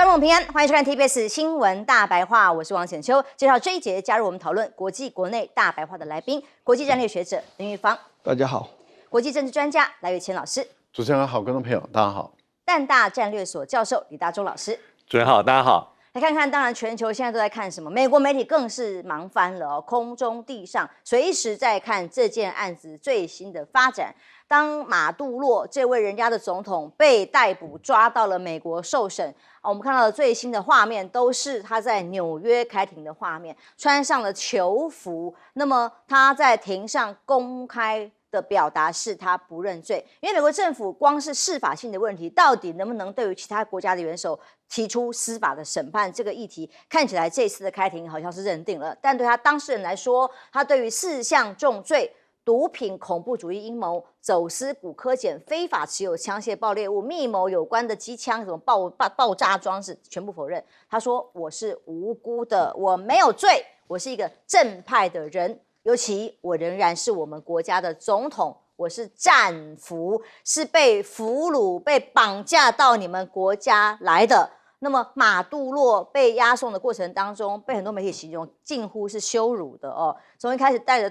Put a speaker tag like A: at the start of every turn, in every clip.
A: 中午平安，欢迎收看 TBS 新闻大白话，我是王浅秋。介绍这一节加入我们讨论国际国内大白话的来宾，国际战略学者林玉芳，
B: 大家好；
A: 国际政治专家赖岳谦老师，
B: 主持人好，观众朋友大家好；
A: 淡大战略所教授李大洲老师，
C: 主持人好，大家好。
A: 来看看，当然全球现在都在看什么？美国媒体更是忙翻了哦，空中地上随时在看这件案子最新的发展。当马杜洛这位人家的总统被逮捕抓到了美国受审，我们看到的最新的画面都是他在纽约开庭的画面，穿上了囚服。那么他在庭上公开的表达是他不认罪，因为美国政府光是司法性的问题，到底能不能对于其他国家的元首提出司法的审判这个议题，看起来这次的开庭好像是认定了，但对他当事人来说，他对于4项重罪。毒品、恐怖主义阴谋、走私古柯碱、非法持有枪械爆裂物、密谋有关的机枪、什么爆炸装置，全部否认。他说：“我是无辜的，我没有罪，我是一个正派的人。尤其我仍然是我们国家的总统，我是战俘，是被俘虏、被绑架到你们国家来的。”那么马杜洛被押送的过程当中，被很多媒体形容近乎是羞辱的哦。从一开始戴着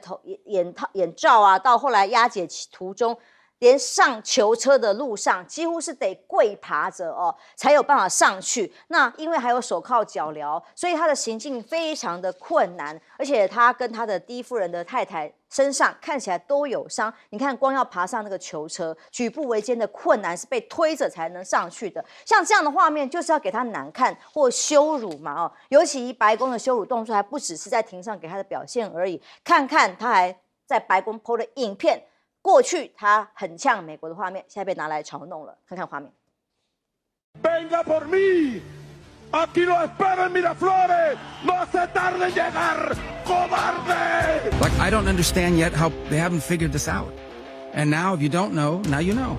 A: 眼罩啊，到后来押解途中，连上囚车的路上几乎是得跪爬着哦，才有办法上去。那因为还有手铐脚镣，所以他的行进非常的困难，而且他跟他的第一夫人的太太身上看起来都有伤。你看，光要爬上那个囚车，举步维艰的困难，是被推着才能上去的。像这样的画面，就是要给他难看或羞辱嘛哦。尤其白宫的羞辱动作，还不只是在庭上给他的表现而已。看看他还在白宫 PO 的影片。过去他很像美国的画面，现在被拿来嘲弄了。看看画面。
D: Venga por mí, aquí lo espero en Miraflores, no se tarde en llegar, cobarde.
E: Like I don't understand yet how they haven't figured this out, and now if you don't know, now you know,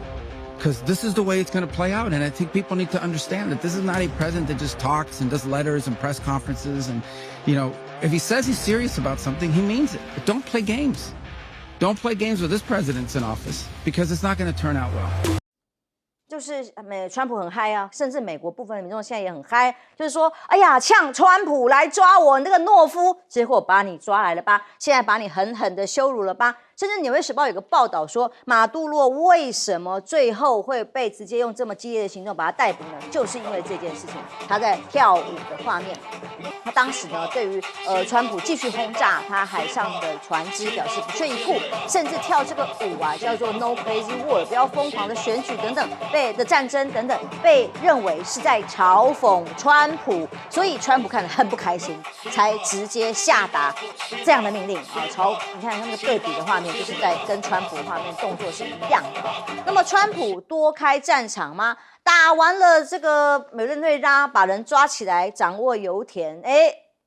E: because this is the way it's going to play out. And I think people need to understand that this is not a president that just talks and does letters and press conferences, and if he says he's serious about something, he means it. But don't play games. Don't play games with this president's in office because it's not going to turn out well.
A: 就是川普很嗨啊，甚至美国部分的民众现在也很嗨，就是说，哎呀，呛川普来抓我那个懦夫，结果把你抓来了吧，现在把你狠狠的羞辱了吧。甚至《纽约时报》有个报道说，马杜洛为什么最后会被直接用这么激烈的行动把他逮捕呢？就是因为这件事情，他在跳舞的画面。他当时呢，对于川普继续轰炸他海上的船只表示不屑一顾，甚至跳这个舞啊，叫做 No Crazy War， 不要疯狂的选举等等，的战争等等，被认为是在嘲讽川普，所以川普看得很不开心，才直接下达这样的命令啊！你看那个对比的画面。就是在跟川普的画面动作是一样的。那么川普多开战场吗？打完了这个委内瑞拉，把人抓起来，掌握油田，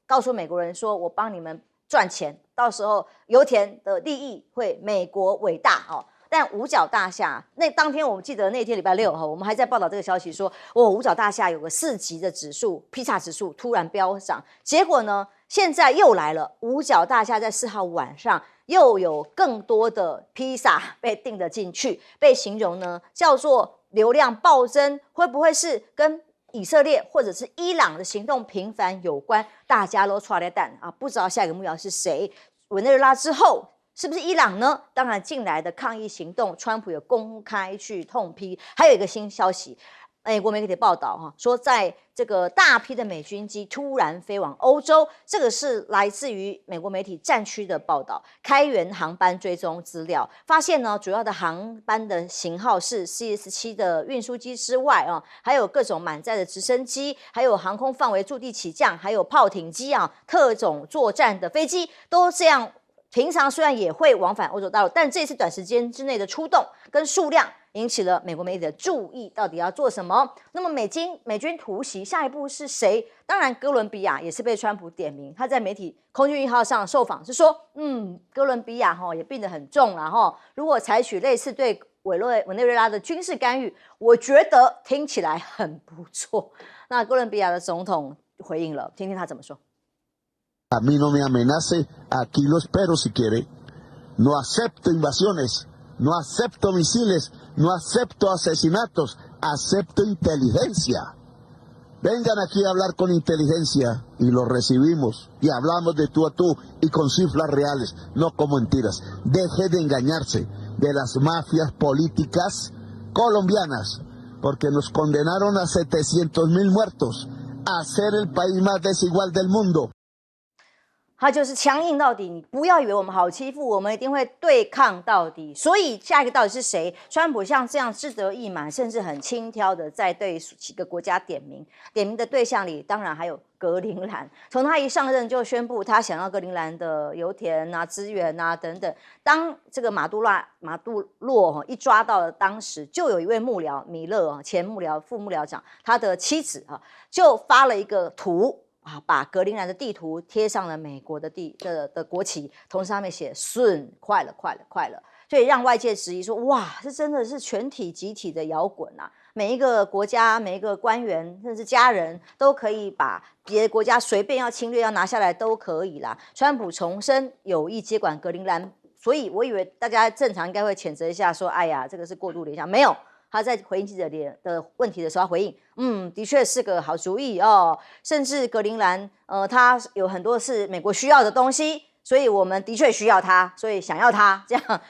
A: 告诉美国人说，我帮你们赚钱，到时候油田的利益会美国伟大哦。但五角大厦那当天，我们记得那天礼拜6哈，我们还在报道这个消息说，五角大厦有个4级的指数，披萨指数突然飙涨，结果呢，现在又来了，五角大厦在4号晚上。又有更多的披萨被订了进去，被形容呢叫做流量暴增，会不会是跟以色列或者是伊朗的行动频繁有关？大家都抓了蛋啊，不知道下一个目标是谁。委内瑞拉之后是不是伊朗呢？当然，近来的抗议行动，川普有公开去痛批。还有一个新消息。美国媒体的报道说在这个大批的美军机突然飞往欧洲，这个是来自于美国媒体战区的报道。开源航班追踪资料发现呢，主要的航班的型号是 C-17 的运输机之外还有各种满载的直升机，还有航空范围驻地起降，还有炮艇机特种作战的飞机，都这样。平常虽然也会往返欧洲大陆，但这次短时间之内的出动跟数量引起了美国媒体的注意，到底要做什么？那么美军突袭下一步是谁？当然，哥伦比亚也是被川普点名，他在媒体空军1号上受访是说，哥伦比亚也病得很重了如果采取类似对委内瑞拉的军事干预，我觉得听起来很不错。那哥伦比亚的总统回应了，听听他怎么说。
F: A mí no me amenace, aquí lo espero si quiere. No acepto invasiones, no acepto misiles, no acepto asesinatos, acepto inteligencia. Vengan aquí a hablar con inteligencia y los recibimos y hablamos de tú a tú y con cifras reales, no con mentiras. Deje de engañarse de las mafias políticas colombianas, porque nos condenaron a 700,000 muertos, a ser el país más desigual del mundo。
A: 他就是强硬到底，你不要以为我们好欺负，我们一定会对抗到底。所以下一个到底是谁？川普像这样志得意满，甚至很轻佻的在对几个国家点名，点名的对象里当然还有格陵兰。从他一上任就宣布他想要格陵兰的油田啊、资源啊等等。当这个马杜洛一抓到了，当时就有一位幕僚米勒前幕僚、副幕僚长，他的妻子就发了一个图。把格陵兰的地图贴上了美国的国旗，同时上面写 "Soon"， 快了，快了，快了，所以让外界质疑说：哇，这真的是全体集体的摇滚啊！每一个国家、每一个官员，甚至家人，都可以把别的国家随便要侵略、要拿下来都可以啦。川普重申有意接管格陵兰，所以我以为大家正常应该会谴责一下，说：哎呀，这个是过度联想，没有。他在回应记者的问题的时候，他回应，的确是个好主意哦。甚至格陵兰，它有很多是美国需要的东西，所以我们的确需要它，所以想要它，这样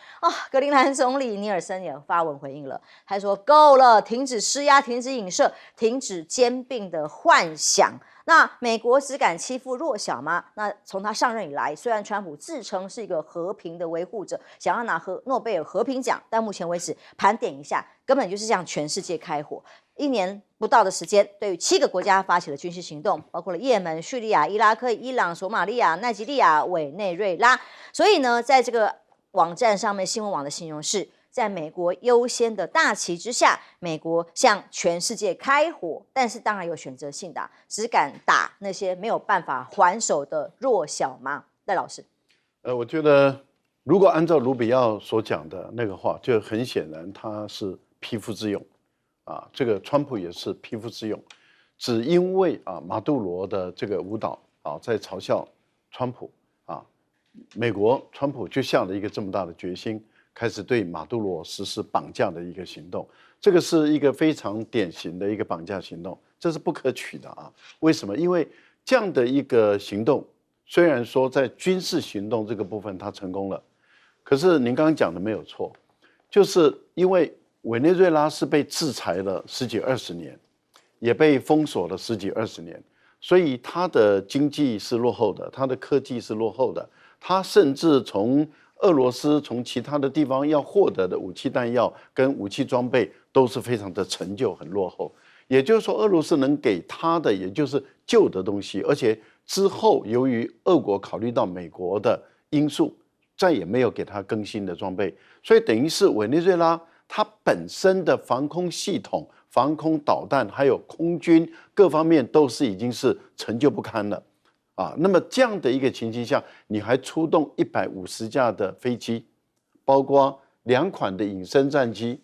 A: 格陵兰总理尼尔森也发文回应了，他说够了，停止施压，停止影射，停止兼并的幻想。那美国只敢欺负弱小吗？那从他上任以来，虽然川普自称是一个和平的维护者，想要拿诺贝尔和平奖，但目前为止盘点一下，根本就是向全世界开火。1年不到的时间，对于7个国家发起了军事行动，包括了也门、叙利亚、伊拉克、伊朗、索马利亚、奈及利亚、委内瑞拉。所以呢，在这个网站上面，新闻网的形容是，在美国优先的大旗之下，美国向全世界开火，但是当然有选择性的，只敢打那些没有办法还手的弱小吗？赖老师，
B: 我觉得如果按照卢比奥所讲的那个话，就很显然他是匹夫之勇啊，这个川普也是匹夫之勇，只因为马杜罗的这个舞蹈在嘲笑川普美国川普就下了一个这么大的决心。开始对马杜罗实施绑架的一个行动，这个是一个非常典型的一个绑架行动，这是不可取的为什么？因为这样的一个行动，虽然说在军事行动这个部分它成功了，可是您刚刚讲的没有错，就是因为委内瑞拉是被制裁了10几20年，也被封锁了10几20年，所以它的经济是落后的，它的科技是落后的，它甚至从俄罗斯从其他的地方要获得的武器弹药跟武器装备都是非常的陈旧，很落后。也就是说，俄罗斯能给他的也就是旧的东西，而且之后由于俄国考虑到美国的因素，再也没有给他更新的装备，所以等于是委内瑞拉它本身的防空系统、防空导弹还有空军各方面都是已经是陈旧不堪了。那么这样的一个情形下，你还出动150架的飞机，包括2款的隐身战机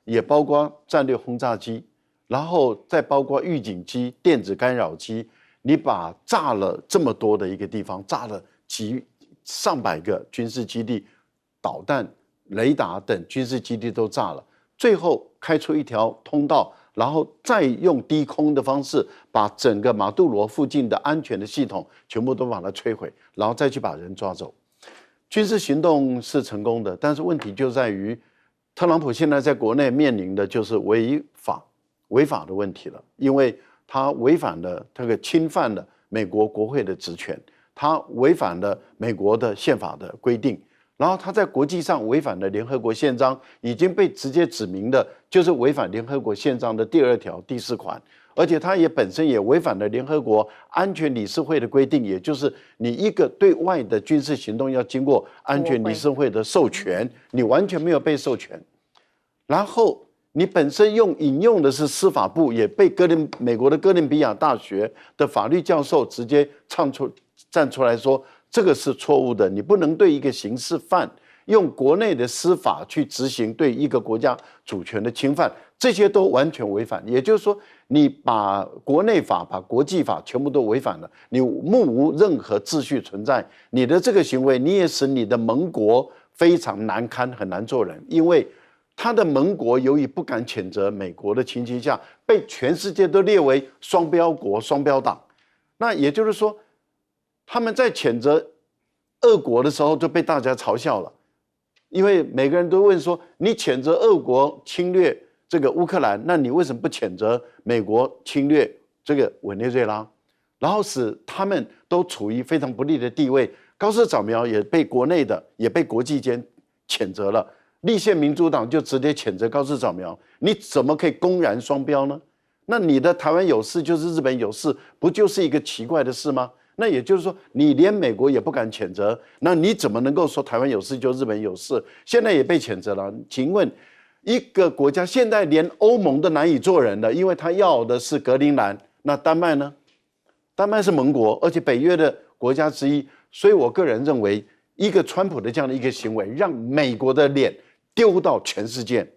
B: 也包括战略轰炸机，然后再包括预警机、电子干扰机，你把炸了这么多的一个地方，炸了上百个军事基地，导弹、雷达等军事基地都炸了，最后开出一条通道。然后再用低空的方式把整个马杜罗附近的安全的系统全部都把它摧毁，然后再去把人抓走。军事行动是成功的，但是问题就在于，特朗普现在在国内面临的就是违法的问题了，因为他违反了侵犯了美国国会的职权，他违反了美国的宪法的规定。然后他在国际上违反了联合国宪章，已经被直接指明的就是违反联合国宪章的第2条第4款，而且他也本身也违反了联合国安全理事会的规定，也就是你一个对外的军事行动要经过安全理事会的授权，你完全没有被授权。然后你本身引用的是司法部，也被美国的哥伦比亚大学的法律教授直接站出来说，这个是错误的，你不能对一个刑事犯用国内的司法去执行对一个国家主权的侵犯，这些都完全违反。也就是说，你把国内法、把国际法全部都违反了，你目无任何秩序存在。你的这个行为，你也使你的盟国非常难堪，很难做人。因为他的盟国由于不敢谴责美国的情形下，被全世界都列为双标国、双标党。那也就是说，他们在谴责俄国的时候就被大家嘲笑了，因为每个人都问说：你谴责俄国侵略这个乌克兰，那你为什么不谴责美国侵略这个委内瑞拉？然后使他们都处于非常不利的地位。高市早苗也被国内的也被国际间谴责了。立宪民主党就直接谴责高市早苗，你怎么可以公然双标呢？那你的台湾有事就是日本有事，不就是一个奇怪的事吗？那也就是说，你连美国也不敢谴责，那你怎么能够说台湾有事就日本有事？现在也被谴责了。请问，一个国家现在连欧盟都难以做人了，因为他要的是格陵兰，那丹麦呢？丹麦是盟国，而且北约的国家之一，所以我个人认为，一个川普的这样的一个行为，让美国的脸丢到全世界。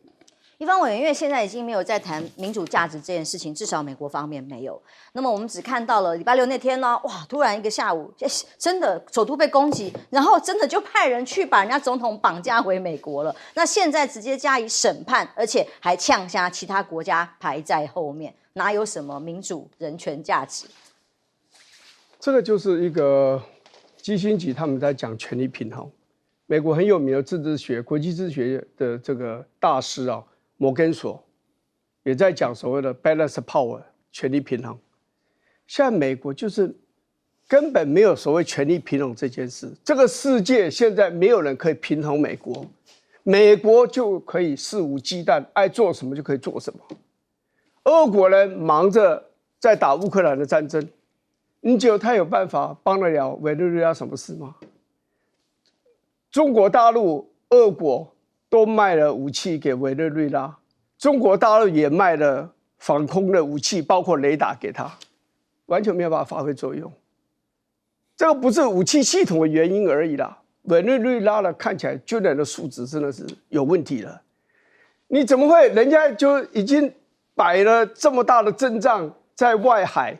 A: 一方委员，因为现在已经没有在谈民主价值这件事情，至少美国方面没有。那么我们只看到了礼拜六那天呢，哇，突然一个下午，真的首都被攻击，然后真的就派人去把人家总统绑架回美国了。那现在直接加以审判，而且还呛下其他国家排在后面，哪有什么民主人权价值？
C: 这个就是一个基辛格他们在讲权力平衡。美国很有名的政治学、国际政治学的这个大师啊，摩根索也在讲所谓的 balance power 权力平衡。现在美国就是根本没有所谓权力平衡这件事，这个世界现在没有人可以平衡美国，美国就可以肆无忌惮，爱做什么就可以做什么。俄国人忙着在打乌克兰的战争。你觉得他有办法帮得了委内瑞拉什么事吗？中国大陆、俄国都卖了武器给委内瑞拉，中国大陆也卖了防空的武器，包括雷达给他，完全没有办法发挥作用。这个不是武器系统的原因而已啦。委内瑞拉的看起来军人的素质真的是有问题了。你怎么会？人家就已经摆了这么大的阵仗在外海。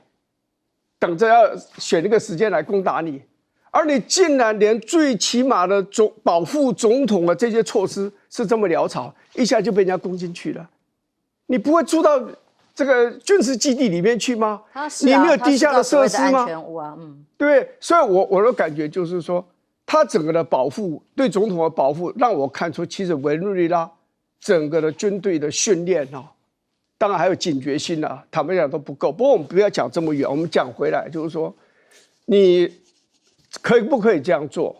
C: 等着要选一个时间来攻打你，而你竟然连最起码的保护总统的这些措施是这么潦草，一下就被人家攻进去了。你不会住到这个军事基地里面去吗？你没有地下的设施吗？对，所以我的感觉就是说，他整个的保护对总统的保护，让我看出其实委内瑞拉整个的军队的训练当然还有警觉心啊，坦白讲都不够。不过我们不要讲这么远，我们讲回来，就是说，你不可以这样做？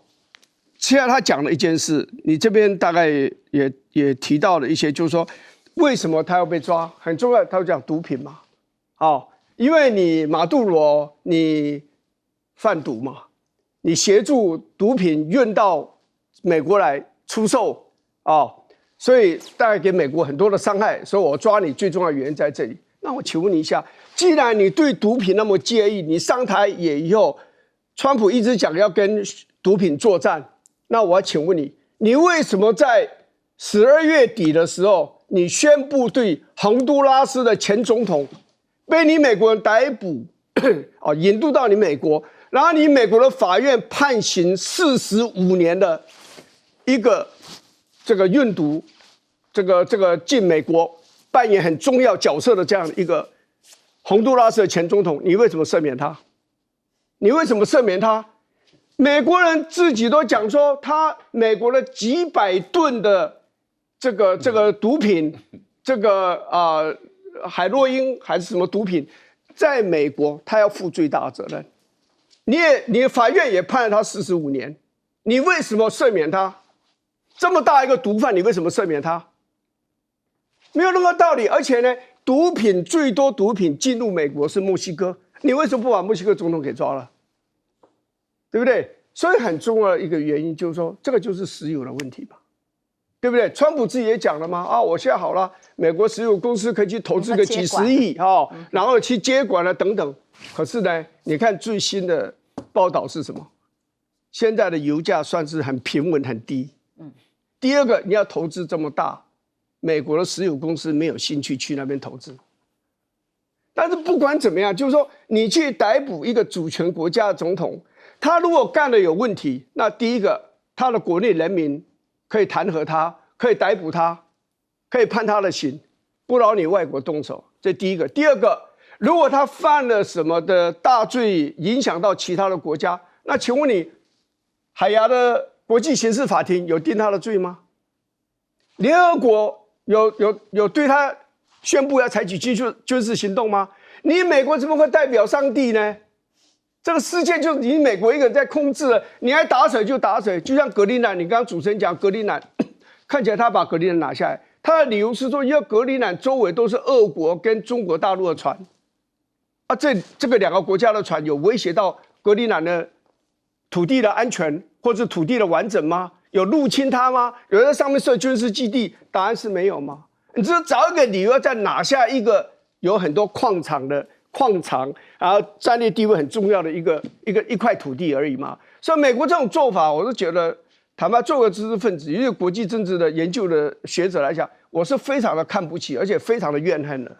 C: 现在他讲了一件事，你这边大概也提到了一些，就是说为什么他要被抓，很重要。他就讲毒品嘛，因为你马杜罗你贩毒嘛，你协助毒品运到美国来出售所以带给美国很多的伤害，所以我抓你最重要的原因在这里。那我请问你一下，既然你对毒品那么介意，你上台也以后，川普一直讲要跟毒品作战，那我要请问你，你为什么在12月底的时候，你宣布对洪都拉斯的前总统被你美国人逮捕，引渡到你美国，然后你美国的法院判刑45年的一个这个运毒，这个进美国扮演很重要角色的这样一个洪都拉斯的前总统，你为什么赦免他？你为什么赦免他？美国人自己都讲说，他美国的几百吨的这个毒品，海洛因还是什么毒品，在美国他要负最大的责任。你法院也判了他45年，你为什么赦免他？这么大一个毒贩，你为什么赦免他？没有任何道理。而且呢，最多毒品进入美国是墨西哥，你为什么不把墨西哥总统给抓了？对不对？所以很重要的一个原因就是说，这个就是石油的问题嘛，对不对？川普自己也讲了嘛，我现在好了，美国石油公司可以去投资个几十亿然后去接管了等等。可是呢，你看最新的报道是什么？现在的油价算是很平稳很低。第二个，你要投资这么大，美国的石油公司没有兴趣去那边投资。但是不管怎么样，就是说你去逮捕一个主权国家的总统，他如果干的有问题，那第一个，他的国内人民可以弹劾他，可以逮捕他，可以判他的刑，不劳你外国动手。这第一个。第二个，如果他犯了什么的大罪，影响到其他的国家，那请问你，海牙的国际刑事法庭有定他的罪吗？联合国有对他宣布要采取军事行动吗？你美国怎么会代表上帝呢？这个世界就你美国一个人在控制了，你爱打水就打水，就像格陵兰，你刚刚主持人讲格陵兰，看起来他把格陵兰拿下来，他的理由是说，因为格陵兰周围都是俄国跟中国大陆的船，啊，这个两个国家的船有威胁到格陵兰的土地的安全或者土地的完整吗？有入侵它吗？有在上面设军事基地？答案是没有吗？你只找一个理由，再拿下一个有很多矿场，然后战略地位很重要的一块土地而已嘛。所以美国这种做法，我是觉得，坦白作为知识分子，因为国际政治的研究的学者来讲，我是非常的看不起，而且非常的怨恨的。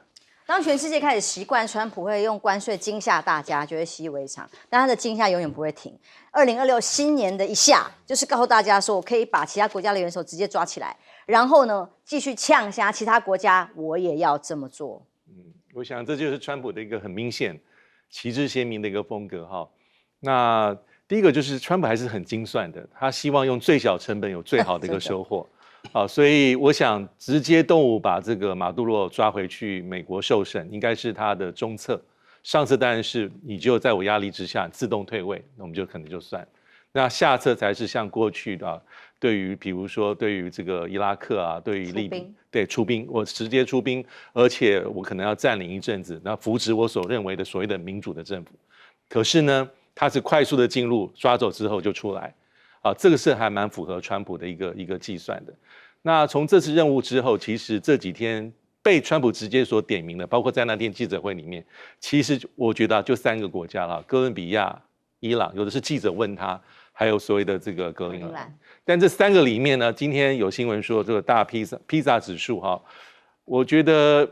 A: 当全世界开始习惯川普会用关税惊吓大家，觉得习以为常，但他的惊吓永远不会停。2026新年的一下，就是告诉大家说，我可以把其他国家的元首直接抓起来，然后呢，继续呛瞎其他国家，我也要这么做。
G: 我想这就是川普的一个很明显、旗帜鲜明的一个风格哈。那第一个就是川普还是很精算的，他希望用最小成本有最好的一个收获。好，所以我想直接动武把这个马杜罗抓回去美国受审，应该是他的中策。上策当然是你就在我压力之下自动退位，那我们就可能就算。那下策才是像过去的，对于比如说对于这个伊拉克啊，对于利比，对出兵，我直接出兵，而且我可能要占领一阵子，那扶植我所认为的所谓的民主的政府。可是呢，他是快速的进入，抓走之后就出来。啊，这个是还蛮符合川普的一个计算的。那从这次任务之后，其实这几天被川普直接所点名的，包括在那天记者会里面，其实我觉得就3个国家了：哥伦比亚、伊朗，有的是记者问他，还有所谓的这个格陵兰。但这3个里面呢，今天有新闻说这个大披萨指数哈，我觉得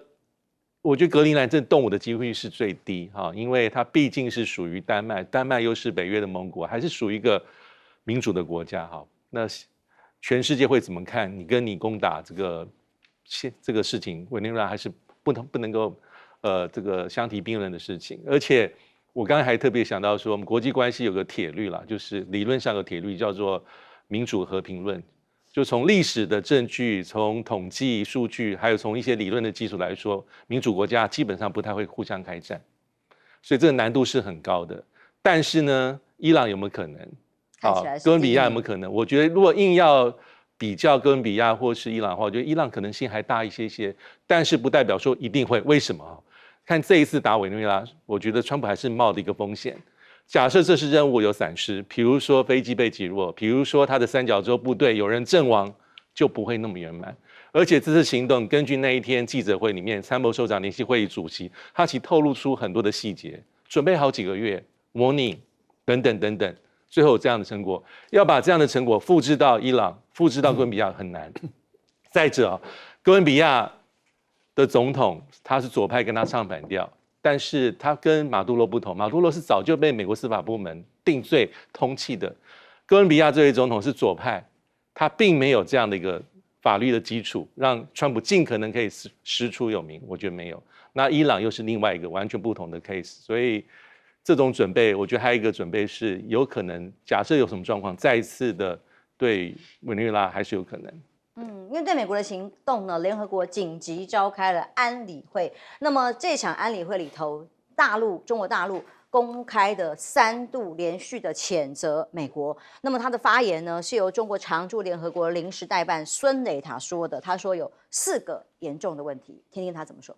G: 格陵兰这动武的机会是最低哈，因为它毕竟是属于丹麦，丹麦又是北约的盟国，还是属于一个民主的国家哈。那全世界会怎么看你跟你攻打这个事情？委内瑞拉还是不能够这个相提并论的事情。而且我刚才还特别想到说，我们国际关系有个铁律啦，就是理论上的铁律叫做民主和平论。就从历史的证据、从统计数据，还有从一些理论的基础来说，民主国家基本上不太会互相开战，所以这个难度是很高的。但是呢，伊朗有没有可能？哥伦比亚有没有可能？我觉得如果硬要比较哥伦比亚或是伊朗的话，我觉得伊朗可能性还大一些，但是不代表说一定会。为什么？看这一次打委内瑞拉，我觉得川普还是冒的一个风险。假设这次任务有闪失，比如说飞机被击落，比如说他的三角洲部队有人阵亡，就不会那么圆满。而且这次行动，根据那一天记者会里面参谋首长联席会议主席，他其透露出很多的细节，准备好几个月，模拟等等。最后有这样的成果，要把这样的成果复制到伊朗、复制到哥伦比亚很难。再者，哥伦比亚的总统他是左派，跟他唱反调，但是他跟马杜罗不同，马杜罗是早就被美国司法部门定罪通缉的，哥伦比亚这位总统是左派，他并没有这样的一个法律的基础，让川普尽可能可以师出有名，我觉得没有。那伊朗又是另外一个完全不同的 case， 所以这种准备，我觉得还有一个准备是有可能，假设有什么状况，再一次的对委内瑞拉还是有可能。
A: 因为对美国的行动呢，联合国紧急召开了安理会。那么这场安理会里头，中国大陆公开的3度连续的谴责美国。那么他的发言呢，是由中国常驻联合国临时代办孙磊塔说的。他说有4个严重的问题，听听他怎么说。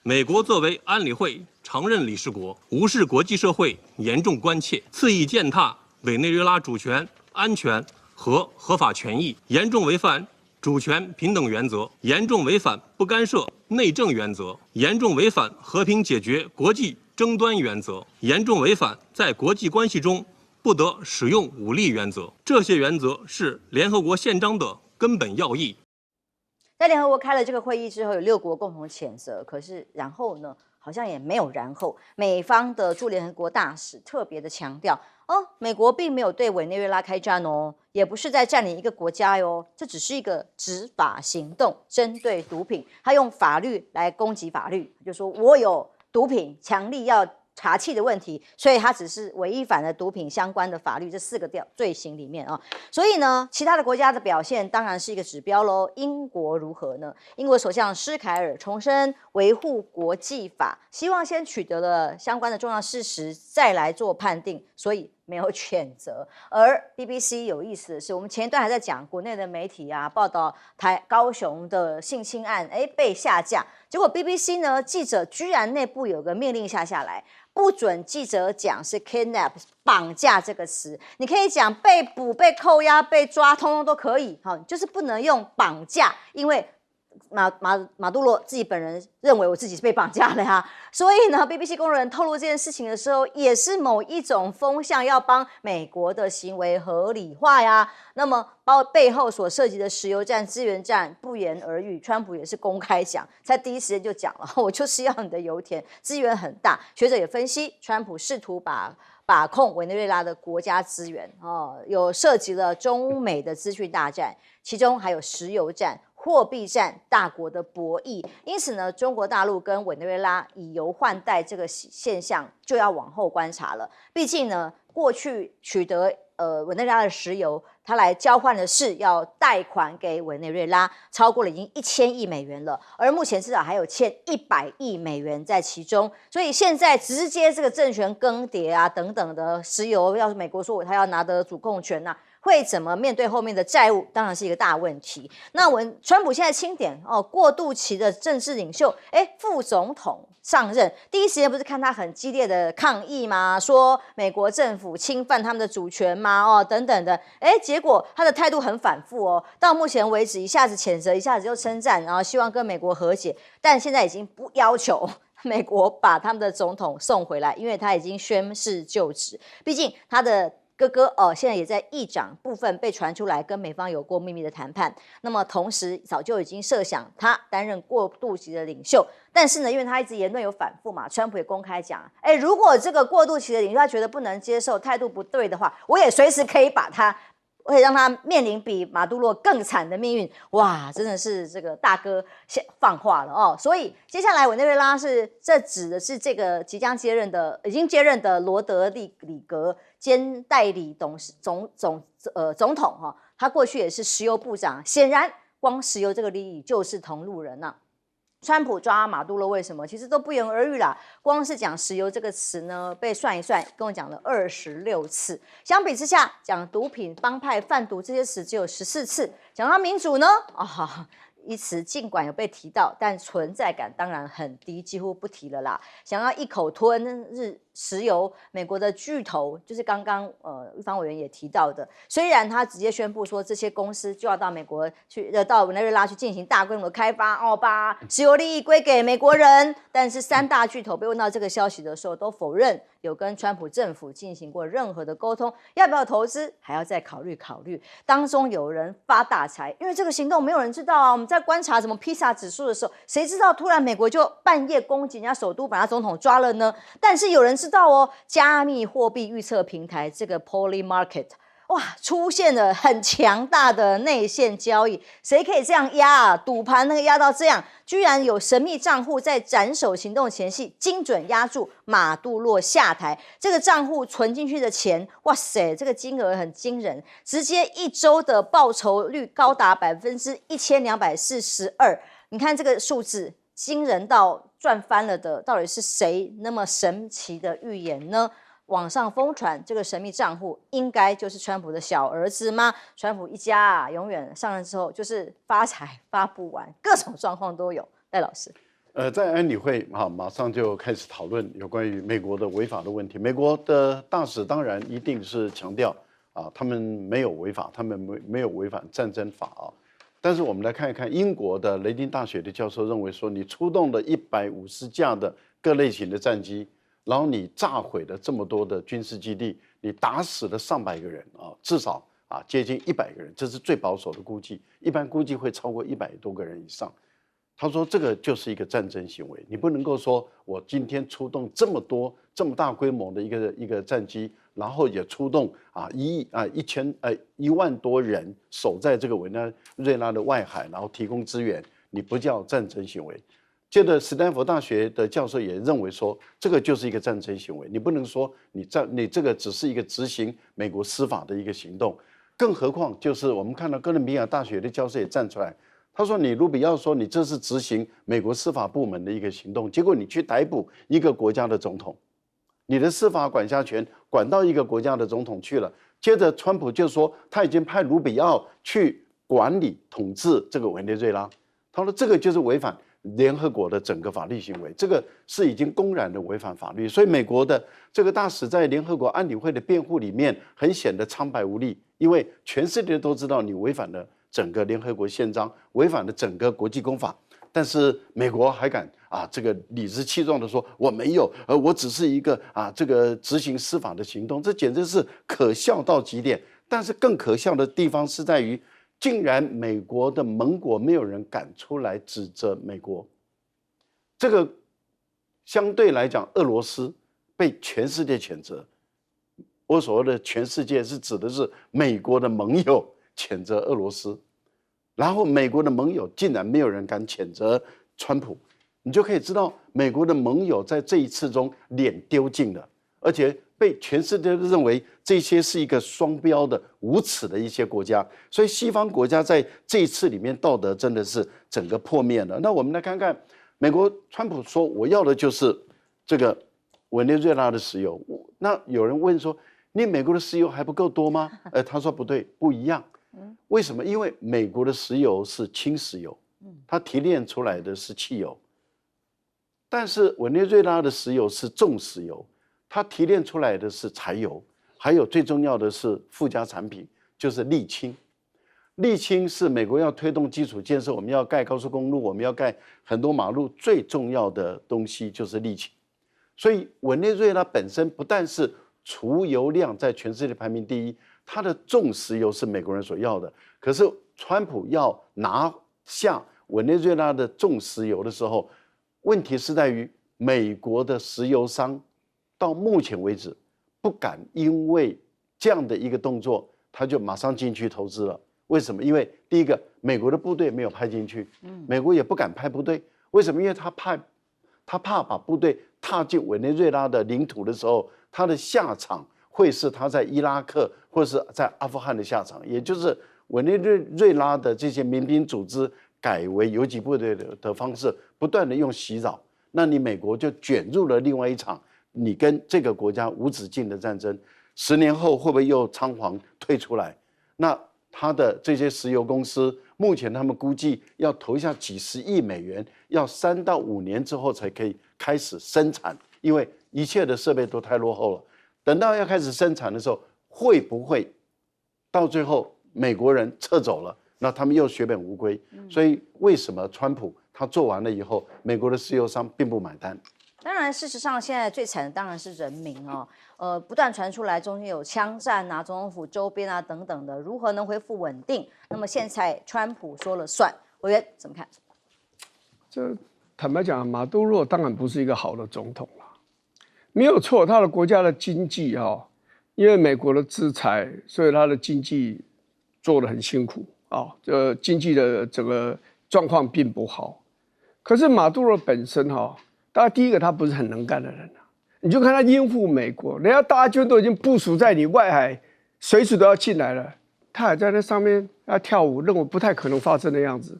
H: 美国作为安理会常任理事国，无视国际社会严重关切，肆意践踏委内瑞拉主权、安全和合法权益，严重违反主权平等原则，严重违反不干涉内政原则，严重违反和平解决国际争端原则，严重违反在国际关系中不得使用武力原则。这些原则是联合国宪章的根本要义。
A: 在联合国开了这个会议之后，有6国共同谴责，可是然后呢，好像也没有然后。美方的驻联合国大使特别的强调，美国并没有对委内瑞拉开战哦，也不是在占领一个国家哟，这只是一个执法行动，针对毒品，他用法律来攻击法律，就说我有毒品，强力要查缉的问题，所以它只是违反了毒品相关的法律这4个罪行里面啊。所以呢，其他的国家的表现当然是一个指标喽。英国如何呢？英国首相施凯尔重申维护国际法，希望先取得了相关的重要事实，再来做判定，所以没有谴责。而 BBC 有意思的是，我们前一段还在讲国内的媒体啊报道高雄的性侵案，被下架。结果 BBC 呢，记者居然内部有个命令下来，不准记者讲是 kidnap 绑架这个词，你可以讲被捕、被扣押、被抓，通通都可以，就是不能用绑架，因为马杜罗自己本人认为我自己是被绑架的呀，所以呢 ，BBC 工作人员透露这件事情的时候，也是某一种风向，要帮美国的行为合理化呀。那么背后所涉及的石油战、资源战不言而喻，川普也是公开讲，在第一时间就讲了，我就是要你的油田，资源很大。学者也分析，川普试图把控委内瑞拉的国家资源有涉及了中美的资讯大战，其中还有石油战。货币战，大国的博弈，因此呢，中国大陆跟委内瑞拉以油换贷这个现象就要往后观察了。毕竟呢，过去取得委内瑞拉的石油，它来交换的是要贷款给委内瑞拉，超过了已经1000亿美元了，而目前至少还有欠100亿美元在其中。所以现在直接这个政权更迭啊等等的石油，要是美国说他要拿得主控权啊，会怎么面对后面的债务，当然是一个大问题。那川普现在清点过渡期的政治领袖，副总统上任第一时间不是看他很激烈的抗议吗？说美国政府侵犯他们的主权吗？等等的，结果他的态度很反复哦。到目前为止，一下子谴责，一下子又称赞，然后希望跟美国和解，但现在已经不要求美国把他们的总统送回来，因为他已经宣誓就职。毕竟他的哥哥现在也在议长部分被传出来跟美方有过秘密的谈判，那么同时早就已经设想他担任过渡期的领袖，但是呢，因为他一直言论有反复嘛，川普也公开讲，如果这个过渡期的领袖他觉得不能接受，态度不对的话，我也随时可以把他。会让他面临比马杜罗更惨的命运，哇，真的是这个大哥放话了所以接下来委内瑞拉这指的是这个已经接任的罗德里格兼代理总统他过去也是石油部长，显然光石油这个利益就是同路人啊。川普抓马杜罗为什么？其实都不言而喻啦。光是讲石油这个词呢，被算一算，跟我讲了26次。相比之下，讲毒品、帮派、贩毒这些词只有14次。讲到民主呢，一词尽管有被提到，但存在感当然很低，几乎不提了啦。想要一口吞石油，美国的巨头就是刚刚玉芳委员也提到的，虽然他直接宣布说这些公司就要到美国去，到委内瑞拉去进行大规模的开发，把石油利益归给美国人，但是3大巨头被问到这个消息的时候，都否认有跟川普政府进行过任何的沟通，要不要投资还要再考虑。当中有人发大财，因为这个行动没有人知道啊。我们在观察什么披萨指数的时候，谁知道突然美国就半夜攻击人家首都，把他总统抓了呢？但是有人知道哦，加密货币预测平台这个 Polymarket， 哇，出现了很强大的内线交易，谁可以这样压啊？赌盘那个压到这样，居然有神秘账户在斩首行动前夕精准压住马杜罗下台，这个账户存进去的钱，哇塞，这个金额很惊人，直接1周的报酬率高达1242%。你看这个数字惊人到赚翻了的，到底是谁那么神奇的预言呢？网上疯传这个神秘账户应该就是川普的小儿子吗？川普一家永远上任之后就是发财发不完，各种状况都有。戴老师，
B: 在安理会马上就开始讨论有关于美国的违法的问题。美国的大使当然一定是强调他们没有违法，他们没有违反战争法但是我们来看一看英国的雷丁大学的教授认为说，你出动了150架的各类型的战机，然后你炸毁了这么多的军事基地，你打死了上百个人至少接近100个人，这是最保守的估计，一般估计会超过100多个人以上。他说这个就是一个战争行为，你不能够说我今天出动这么多这么大规模的一个战机，然后也出动1万多人守在这个委内瑞拉的外海，然后提供支援，你不叫战争行为。接着，斯坦福大学的教授也认为说，这个就是一个战争行为，你不能说你这个只是一个执行美国司法的一个行动，更何况就是我们看到哥伦比亚大学的教授也站出来。他说：“你卢比奥说你这是执行美国司法部门的一个行动，结果你去逮捕一个国家的总统，你的司法管辖权管到一个国家的总统去了。接着，川普就说他已经派卢比奥去管理统治这个委内瑞拉。他说这个就是违反联合国的整个法律行为，这个是已经公然的违反法律。所以美国的这个大使在联合国安理会的辩护里面很显得苍白无力，因为全世界都知道你违反了整个联合国宪章，违反了整个国际公法，但是美国还敢这个理直气壮的说我没有，我只是一个这个执行司法的行动，这简直是可笑到极点。但是更可笑的地方是在于，竟然美国的盟国没有人敢出来指责美国。这个相对来讲，俄罗斯被全世界谴责。我所谓的全世界是指的是美国的盟友谴责俄罗斯，然后美国的盟友竟然没有人敢谴责川普，你就可以知道美国的盟友在这一次中脸丢尽了，而且被全世界都认为这些是一个双标的无耻的一些国家，所以西方国家在这一次里面道德真的是整个破灭了。那我们来看看美国川普说我要的就是这个委内瑞拉的石油，那有人问说你美国的石油还不够多吗？他说不对，不一样。为什么？因为美国的石油是轻石油，它提炼出来的是汽油，但是委内瑞拉的石油是重石油，它提炼出来的是柴油，还有最重要的是附加产品，就是沥青。沥青是美国要推动基础建设，我们要盖高速公路，我们要盖很多马路，最重要的东西就是沥青。所以委内瑞拉本身不但是储油量在全世界排名第一，它的重石油是美国人所要的。可是川普要拿下委内瑞拉的重石油的时候，问题是在于美国的石油商到目前为止不敢因为这样的一个动作，他就马上进去投资了。为什么？因为第一个，美国的部队没有派进去，美国也不敢派部队。为什么？因为他怕把部队踏进委内瑞拉的领土的时候，他的下场会是他在伊拉克或是在阿富汗的下场，也就是委内瑞拉的这些民兵组织改为游击部队的方式，不断的用袭扰，那你美国就卷入了另外一场你跟这个国家无止境的战争。10年后会不会又仓皇退出来？那他的这些石油公司，目前他们估计要投下几十亿美元，要3到5年之后才可以开始生产，因为一切的设备都太落后了。等到要开始生产的时候，会不会到最后美国人撤走了，那他们又血本无归？所以为什么川普他做完了以后，美国的石油商并不买单？
A: 当然，事实上现在最惨的当然是人民哦。不断传出来中间有枪战啊、总统府周边啊等等的，如何能恢复稳定？那么现在川普说了算，委员怎么看？
C: 这坦白讲，马杜罗当然不是一个好的总统了，没有错，他的国家的经济因为美国的制裁，所以他的经济做得很辛苦这经济的整个状况并不好。可是马杜罗本身大家第一个他不是很能干的人你就看他应付美国，人家大军都已经部署在你外海，随时都要进来了，他还在那上面要跳舞，认为不太可能发生的样子。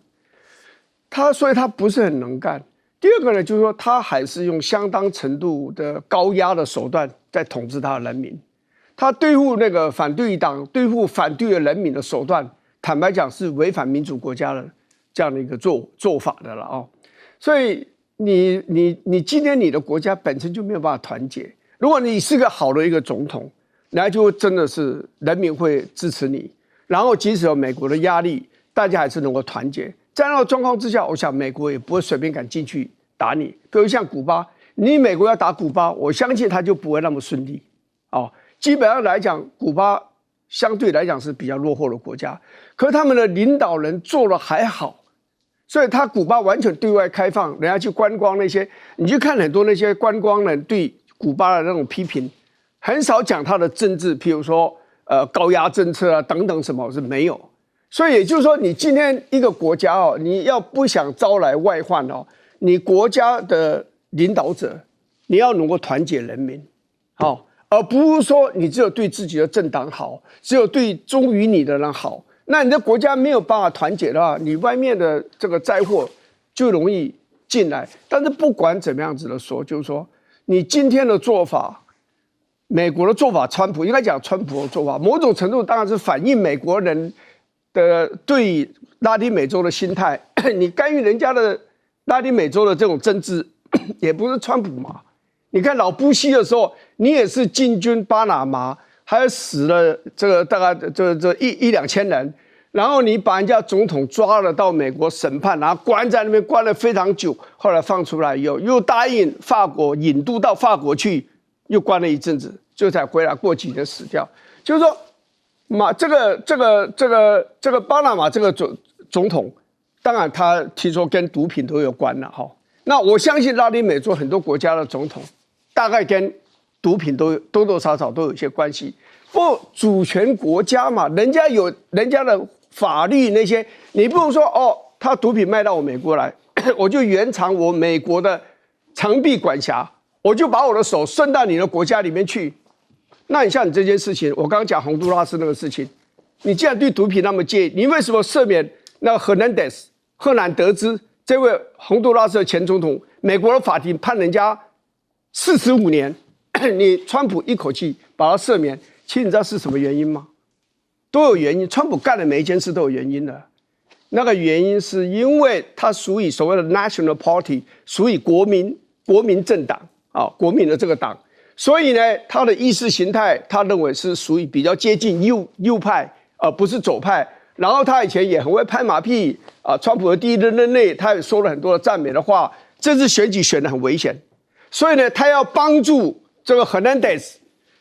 C: 所以他不是很能干。第二个呢，就是说他还是用相当程度的高压的手段在统治他的人民。他对付那个反对党、对付反对的人民的手段，坦白讲是违反民主国家的这样的一个做法的了所以你今天你的国家本身就没有办法团结。如果你是个好的一个总统，那就真的是人民会支持你，然后即使有美国的压力，大家还是能够团结。在那个状况之下，我想美国也不会随便敢进去打你。比如像古巴，你美国要打古巴，我相信他就不会那么顺利基本上来讲，古巴相对来讲是比较落后的国家，可是他们的领导人做的还好，所以他古巴完全对外开放，人家去观光那些，你去看很多那些观光人对古巴的那种批评，很少讲他的政治，譬如说高压政策啊等等什么是没有。所以也就是说，你今天一个国家哦，你要不想招来外患哦，你国家的领导者你要能够团结人民，好。而不是说你只有对自己的政党好，只有对忠于你的人好，那你的国家没有办法团结的话，你外面的这个灾祸就容易进来。但是不管怎么样子的说，就是说你今天的做法，美国的做法，川普应该讲川普的做法，某种程度当然是反映美国人的对拉丁美洲的心态。你干预人家的拉丁美洲的这种政治，也不是川普嘛。你看老布希的时候，你也是进军巴拿马，还死了这个大概这一两千人，然后你把人家总统抓了到美国审判，然后关在那边关了非常久，后来放出来以后，又答应法国引渡到法国去，又关了一阵子，就才回来，过几年死掉。就是说，这个巴拿马这个总统，当然他听说跟毒品都有关了哈。那我相信拉丁美洲很多国家的总统。大概跟毒品都多多少少都有一些关系，不主权国家嘛，人家有人家的法律那些，你不能说哦，他毒品卖到我美国来，我就延长我美国的长臂管辖，我就把我的手伸到你的国家里面去。那你像你这件事情，我刚刚讲洪都拉斯那个事情，你既然对毒品那么介意，你为什么赦免那个赫南德兹这位洪都拉斯的前总统？美国的法庭判人家45年，你川普一口气把他赦免，其实你知道是什么原因吗？都有原因，川普干的每一件事都有原因的。那个原因是因为他属于所谓的 National Party， 属于国民政党啊，国民的这个党，所以呢，他的意识形态他认为是属于比较接近右派，而不是左派。然后他以前也很会拍马屁啊，川普的第一任内，他也说了很多的赞美的话，这次选举选得很危险。所以呢，他要帮助这个 Hernandez，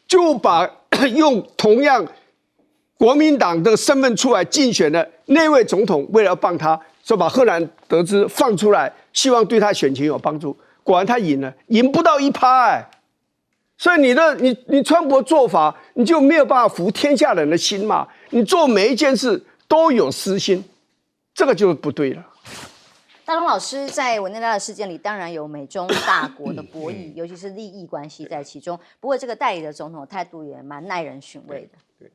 C: 就把用同样国民党的身份出来竞选的那位总统，为了要帮他，就把赫南德兹放出来，希望对他选情有帮助。果然他赢了，赢不到1%哎。所以你川普的做法，你就没有办法服天下人的心嘛。你做每一件事都有私心，这个就不对了。
A: 大东老师在委内瑞拉的事件里，当然有美中大国的博弈，尤其是利益关系在其中。不过，这个代理的总统态度也蛮耐人寻味的。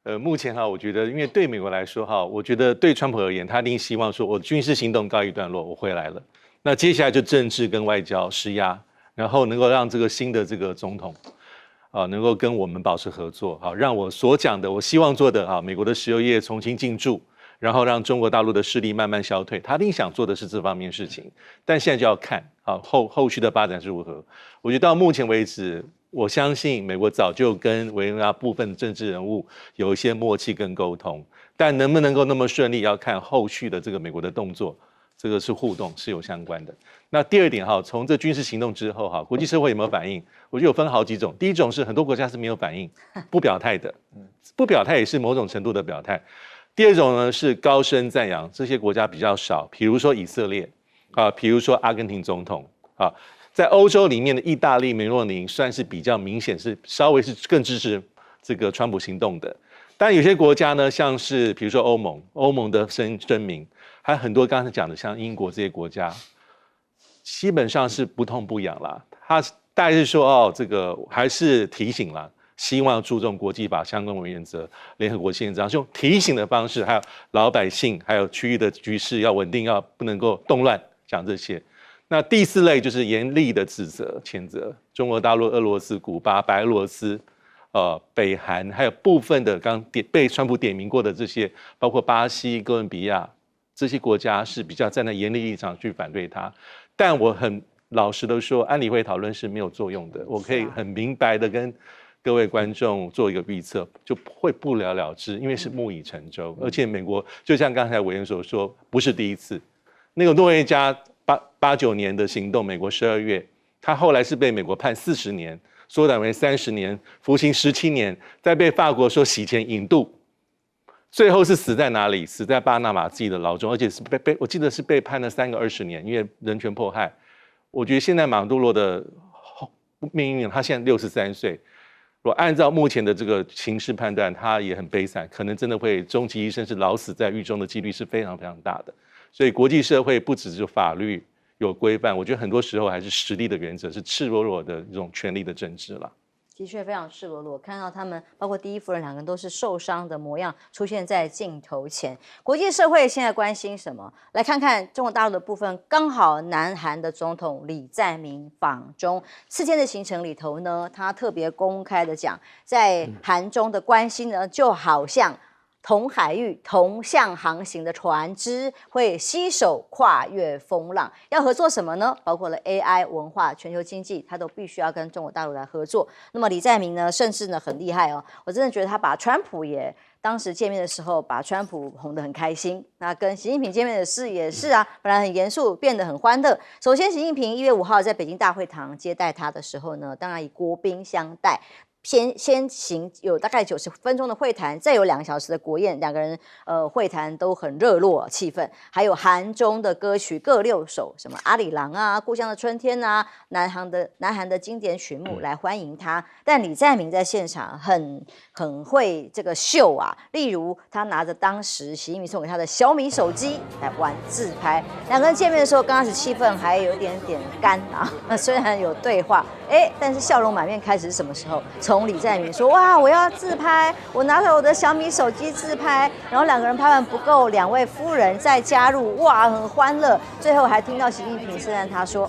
G: 对，目前哈，我觉得，因为对美国来说哈，我觉得对川普而言，他一定希望说，我军事行动告一段落，我回来了。那接下来就政治跟外交施压，然后能够让这个新的这个总统能够跟我们保持合作，好，让我所讲的，我希望做的美国的石油业重新进驻。然后让中国大陆的势力慢慢消退，他一定想做的是这方面事情，但现在就要看后续的发展是如何。我觉得到目前为止，我相信美国早就跟委内瑞拉部分政治人物有一些默契跟沟通，但能不能够那么顺利，要看后续的这个美国的动作，这个是互动是有相关的。那第二点从这军事行动之后国际社会有没有反应？我觉得有分好几种。第一种是很多国家是没有反应，不表态的，不表态也是某种程度的表态。第二种呢是高声赞扬，这些国家比较少，比如说以色列比如说阿根廷总统在欧洲里面的意大利梅洛尼算是比较明显，是稍微是更支持这个川普行动的。但有些国家呢，像是比如说欧盟的声明，还有很多刚才讲的像英国这些国家，基本上是不痛不痒啦。他大概是说这个还是提醒啦。希望注重国际法相关原则、联合国宪章，用提醒的方式，还有老百姓，还有区域的局势要稳定，要不能够动乱，讲这些。那第4类就是严厉的指责、谴责中国大陆、俄罗斯、古巴、白俄罗斯、北韩，还有部分的被川普点名过的这些，包括巴西、哥伦比亚这些国家是比较站在严厉立场去反对他。但我很老实的说，安理会讨论是没有作用的。我可以很明白的跟各位观众做一个预测，就会不了了之，因为是木已成舟。而且美国就像刚才委员所说，不是第一次。那个诺维加89年的行动，美国12月，他后来是被美国判40年，缩短为30年，服刑17年，再被法国说洗钱引渡。最后是死在哪里？死在巴拿马自己的牢中，而且是我记得是被判了3个20年，因为人权迫害。我觉得现在马杜罗的命运，他现在63岁，如果按照目前的这个形势判断，他也很悲惨，可能真的会终其一生是老死在狱中的几率是非常非常大的。所以国际社会不只是法律有规范，我觉得很多时候还是实力的原则，是赤裸裸的这种权力的政治了。
A: 的确非常赤裸裸，看到他们包括第一夫人2个人都是受伤的模样出现在镜头前。国际社会现在关心什么？来看看中国大陆的部分，刚好南韩的总统李在明访中4天的行程里头呢，他特别公开的讲，在韩中的关系呢，就好像同海域同向航行的船只会携手跨越风浪，要合作什么呢？包括了 AI、文化、全球经济，他都必须要跟中国大陆来合作。那么李在明呢，甚至呢很厉害哦，我真的觉得他把川普也当时见面的时候，把川普哄得很开心。那跟习近平见面的事也是啊，本来很严肃，变得很欢乐。首先，习近平1月5号在北京大会堂接待他的时候呢，当然以国宾相待。先行有大概90分钟的会谈，再有2个小时的国宴，2个人会谈都很热络气氛，还有韩中的歌曲各6首，什么阿里郎啊、故乡的春天啊、南韩的经典曲目来欢迎他。但李在明在现场很会这个秀啊，例如他拿着当时习近平送给他的小米手机来玩自拍。2个人见面的时候，刚开始气氛还有一点点干啊，虽然有对话，但是笑容满面开始是什么时候？从李在明说哇，我要自拍，我拿着我的小米手机自拍，然后2个人拍完不够，2位夫人再加入，哇，很欢乐。最后还听到习近平称赞他说，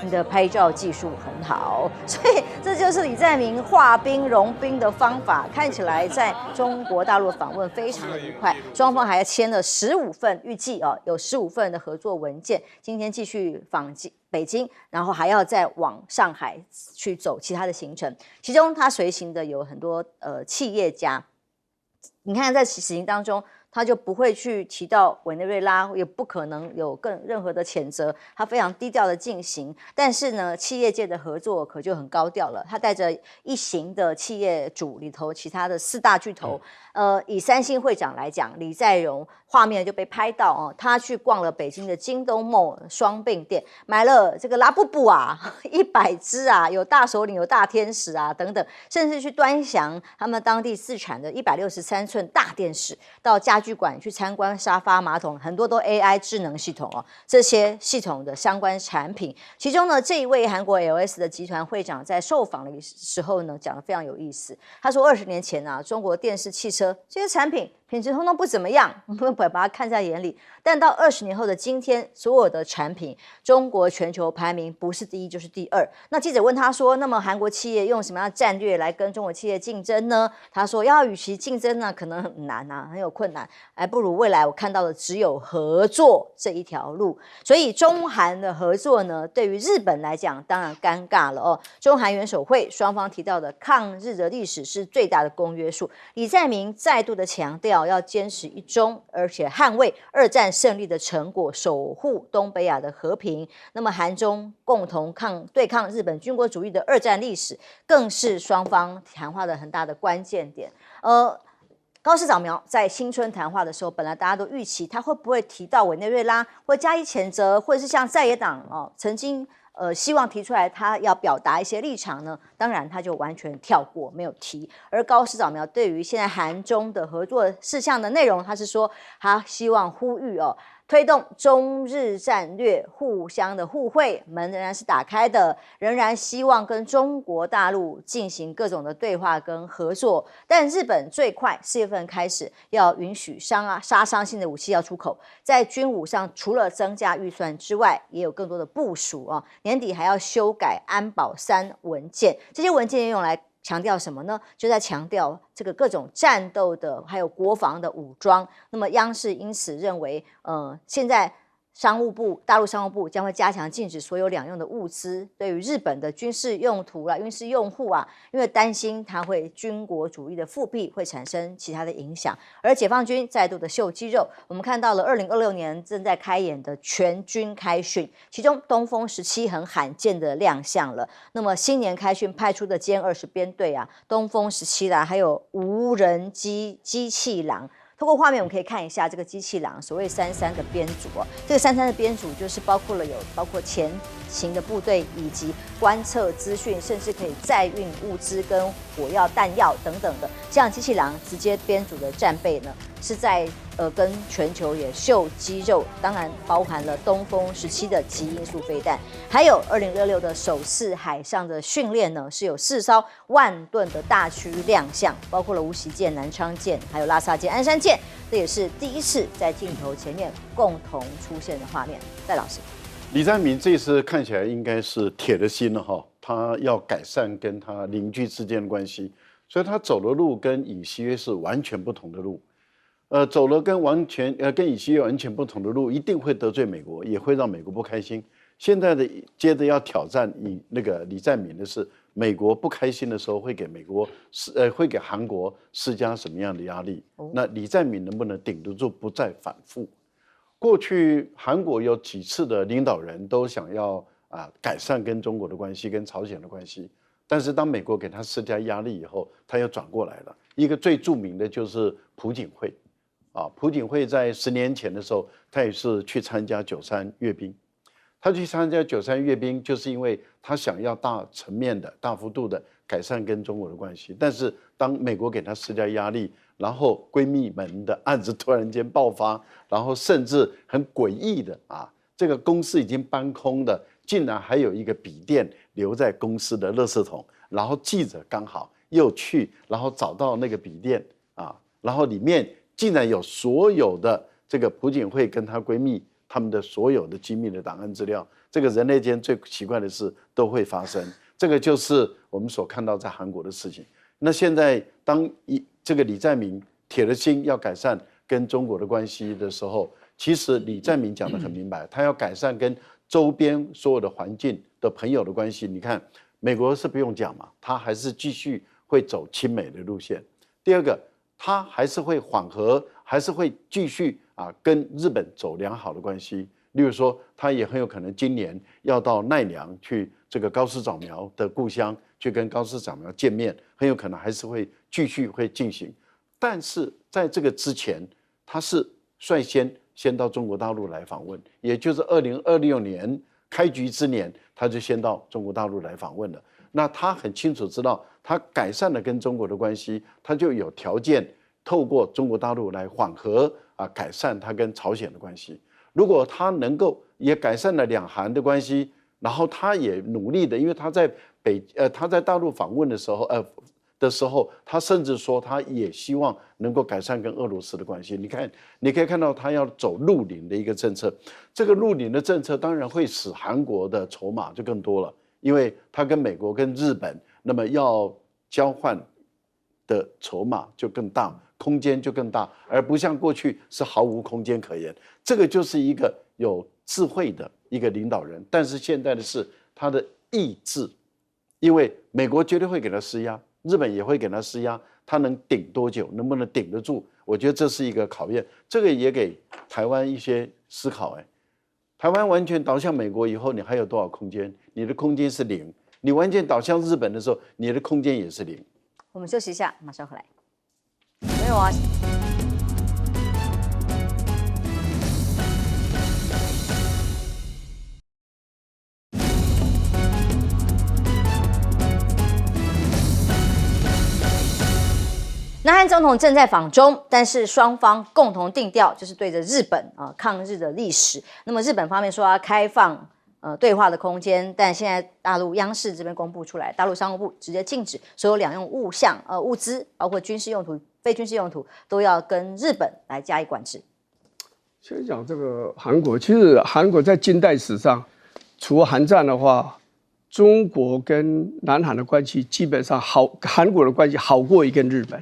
A: 你的拍照技术很好。所以这就是李在明化冰融冰的方法，看起来在中国大陆访问非常的愉快，双方还签了15份，预计有15份的合作文件。今天继续访北京，然后还要再往上海去走其他的行程，其中他随行的有很多企业家，你看在此行当中，他就不会去提到委内瑞拉，也不可能有任何的谴责，他非常低调的进行。但是呢，企业界的合作可就很高调了，他带着一行的企业主里头，其他的4大巨头，以三星会长来讲，李在镕画面就被拍到他去逛了北京的京东 Mall 双并店，买了这个拉布布啊100只啊，有大首领，有大天使啊等等，甚至去端详他们当地自产的163寸大电视，到家具馆去参观沙发、马桶，很多都 AI 智能系统这些系统的相关产品。其中呢，这一位韩国 LS 的集团会长在受访的时候呢，讲得非常有意思。他说，20年前啊，中国电视、汽车这些产品品质通通不怎么样，我们不把它看在眼里。但到20年后的今天，所有的产品，中国全球排名不是第1就是第2。那记者问他说，那么韩国企业用什么样的战略来跟中国企业竞争呢？他说，要与其竞争呢，可能很难啊，很有困难，还不如未来我看到的只有合作这一条路。所以中韩的合作呢，对于日本来讲，当然尴尬了中韩元首会双方提到的抗日的历史是最大的公约数。李在明再度的强调要坚持一中，而且捍卫2战胜利的成果，守护东北亚的和平。那么韩中共同对抗日本军国主义的2战历史，更是双方谈话的很大的关键点。高市早苗在新春谈话的时候，本来大家都预期他会不会提到委内瑞拉，或加以谴责，或者是像在野党曾经希望提出来他要表达一些立场呢，当然他就完全跳过，没有提。而高市早苗对于现在韩中的合作事项的内容，他是说他希望呼吁推动中日战略互相的互惠，门仍然是打开的，仍然希望跟中国大陆进行各种的对话跟合作。但日本最快4月份开始要允许杀伤性的武器要出口，在军武上除了增加预算之外，也有更多的部署年底还要修改安保3文件，这些文件用来强调什么呢？就在强调这个各种战斗的，还有国防的武装。那么央视因此认为，现在大陆商务部将会加强禁止所有两用的物资对于日本的军事用途军事用户因为担心它会军国主义的复辟会产生其他的影响。而解放军再度的秀肌肉，我们看到了2026年正在开演的全军开训，其中东风17很罕见的亮相了。那么新年开训派出的歼20编队东风17啦，还有无人机器狼透过画面我们可以看一下这个机器狼，所谓33的编组哦，这个33的编组就是包括前行的部队以及观测资讯，甚至可以载运物资跟火药弹药等等的。像机器狼直接编组的战备呢，是在跟全球也秀肌肉，当然包含了东风17的极音速飞弹，还有2066的首次海上的训练呢，是有4艘万吨的大驱亮相，包括了无锡舰、南昌舰，还有拉萨舰、鞍山舰，这也是第一次在镜头前面共同出现的画面。戴老师，
B: 李在明这次看起来应该是铁了心了哈，他要改善跟他邻居之间的关系，所以他走的路跟尹锡悦是完全不同的路。走了跟尹锡悦完全不同的路，一定会得罪美国，也会让美国不开心。现在的接着要挑战李在明的是，美国不开心的时候会给会给韩国施加什么样的压力？那李在明能不能顶得住，不再反复？过去韩国有几次的领导人都想要改善跟中国的关系、跟朝鲜的关系，但是当美国给他施加压力以后，他又转过来了。一个最著名的就是朴槿惠。朴槿惠在10年前的时候，他也是去参加93阅兵。他去参加93阅兵，就是因为他想要大层面的、大幅度的改善跟中国的关系。但是当美国给他施加压力，然后闺蜜们的案子突然间爆发，然后甚至很诡异的这个公司已经搬空的，竟然还有一个笔电留在公司的垃圾桶，然后记者刚好又去，然后找到那个笔电然后里面竟然有所有的这个朴槿惠跟她闺蜜他们的所有的机密的档案资料，这个人类间最奇怪的事都会发生，这个就是我们所看到在韩国的事情。那现在当这个李在明铁了心要改善跟中国的关系的时候，其实李在明讲得很明白，他要改善跟周边所有的环境的朋友的关系。你看美国是不用讲嘛，他还是继续会走亲美的路线。第二个，他还是会缓和，还是会继续跟日本走良好的关系。例如说，他也很有可能今年要到奈良去这个高市早苗的故乡去跟高市早苗见面，很有可能还是会继续会进行。但是在这个之前，他是率先到中国大陆来访问，也就是2026年开局之年，他就先到中国大陆来访问了。那他很清楚知道，他改善了跟中国的关系，他就有条件透过中国大陆来缓和改善他跟朝鲜的关系。如果他能够也改善了两韩的关系，然后他也努力的，因为他在大陆访问的时候，他甚至说他也希望能够改善跟俄罗斯的关系。你可以看到他要走陆领的一个政策，这个陆领的政策当然会使韩国的筹码就更多了，因为他跟美国跟日本那么要交换的筹码就更大，空间就更大，而不像过去是毫无空间可言。这个就是一个有智慧的一个领导人，但是现在的是他的意志，因为美国绝对会给他施压，日本也会给他施压，他能顶多久，能不能顶得住？我觉得这是一个考验，这个也给台湾一些思考。台湾完全倒向美国以后，你还有多少空间？你的空间是0。你完全倒向日本的时候，你的空间也是0。
A: 我们休息一下，马上回来。没有啊。南韩总统正在访中，但是双方共同定调就是对着日本抗日的历史。那么日本方面说要开放对话的空间，但现在大陆央视这边公布出来，大陆商务部直接禁止所有两用物资，包括军事用途、非军事用途，都要跟日本来加以管制。
C: 先讲这个韩国，其实韩国在近代史上，除了韩战的话，中国跟南韩的关系基本上韩国的关系好过于跟日本。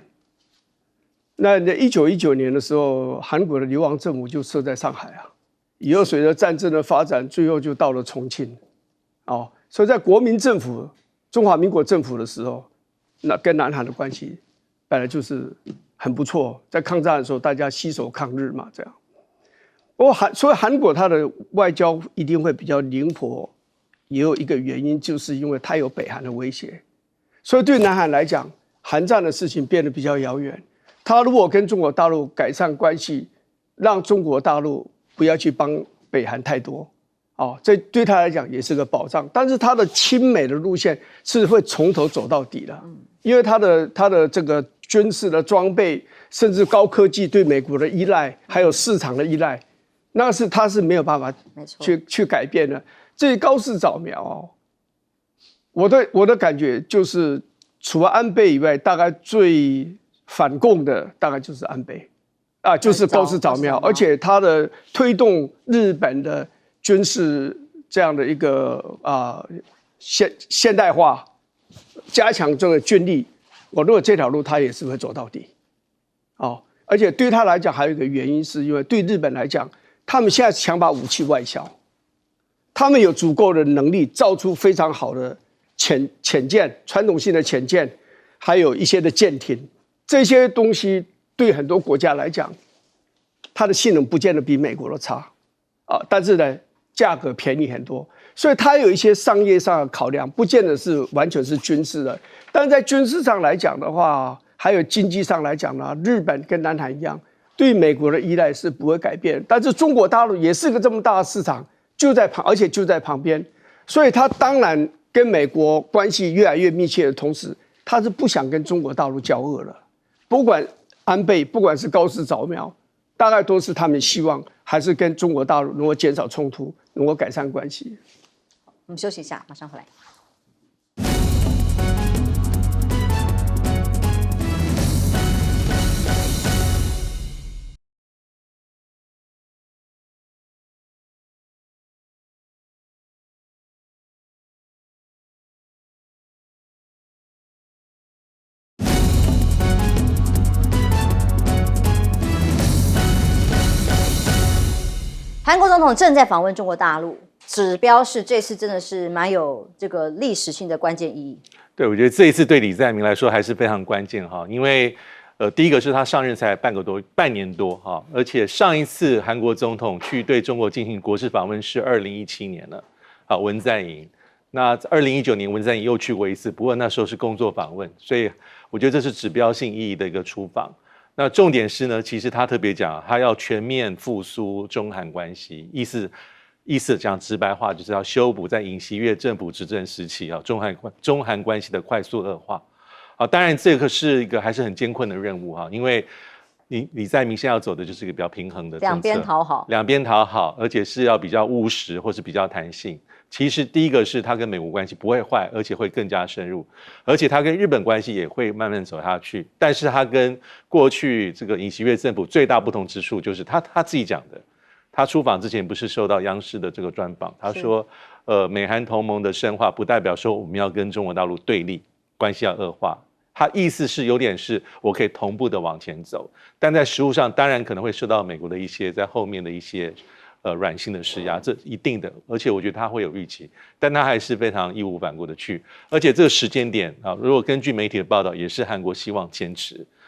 C: 那1919年的时候，韩国的流亡政府就设在上海以后随着战争的发展，最后就到了重庆，所以在国民政府、中华民国政府的时候，那跟南韩的关系本来就是很不错，在抗战的时候大家携手抗日嘛，这样。不过所以韩国它的外交一定会比较灵活，也有一个原因，就是因为它有北韩的威胁，所以对南韩来讲，韩战的事情变得比较遥远。他如果跟中国大陆改善关系，让中国大陆不要去帮北韩太多，这对他来讲也是个保障。但是他的亲美的路线是会从头走到底的，因为他的这个军事的装备，甚至高科技对美国的依赖，还有市场的依赖，他是没有办法去改变的。至于高市早苗我的感觉就是，除了安倍以外，大概最反共的大概就是安倍，就是高市早苗，而且他的推动日本的军事这样的一个现代化，加强这个军力，我认为这条路他也是会走到底，而且对他来讲还有一个原因，是因为对日本来讲，他们现在想把武器外销，他们有足够的能力造出非常好的潜舰，传统性的潜舰，还有一些的舰艇，这些东西对很多国家来讲，它的性能不见得比美国的差，但是呢，价格便宜很多，所以它有一些商业上的考量，不见得是完全是军事的。但是在军事上来讲的话，还有经济上来讲呢，日本跟南韩一样，对美国的依赖是不会改变。但是中国大陆也是个这么大的市场，而且就在旁边，所以它当然跟美国关系越来越密切的同时，他是不想跟中国大陆交恶了。不管安倍，不管是高市早苗，大概都是他们希望还是跟中国大陆能够减少冲突，能够改善关系。
A: 我们休息一下，马上回来。韩国总统正在访问中国大陆，指标是这次真的是蛮有这个历史性的关键意义。
G: 对，我觉得这一次对李在明来说还是非常关键哈，因为第一个是他上任才半年多哈，而且上一次韩国总统去对中国进行国事访问是2017年了，文在寅。那2019年文在寅又去过一次，不过那时候是工作访问，所以我觉得这是指标性意义的一个出访。那重点是呢，其实他特别讲，他要全面复苏中韩关系，意思讲直白话，就是要修补在尹锡悦政府执政时期中韩关系的快速恶化。当然这个是一个还是很艰困的任务因为李在明现在要走的就是一个比较平衡的政策，两边讨好，而且是要比较务实或是比较弹性。其实第一个是他跟美国关系不会坏，而且会更加深入，而且他跟日本关系也会慢慢走下去。但是他跟过去这个尹锡悦政府最大不同之处就是他自己讲的，他出访之前不是受到央视的这个专访，他说美韩同盟的深化不代表说我们要跟中国大陆对立，关系要恶化。他意思是有点是我可以同步的往前走，但在实务上当然可能会受到美国的一些在后面的一些软性的施压，这一定的，而且我觉得他会有预期，但他还是非常义无反顾的去，而且这个时间点如果根据媒体的报道，也是韩国希望坚持，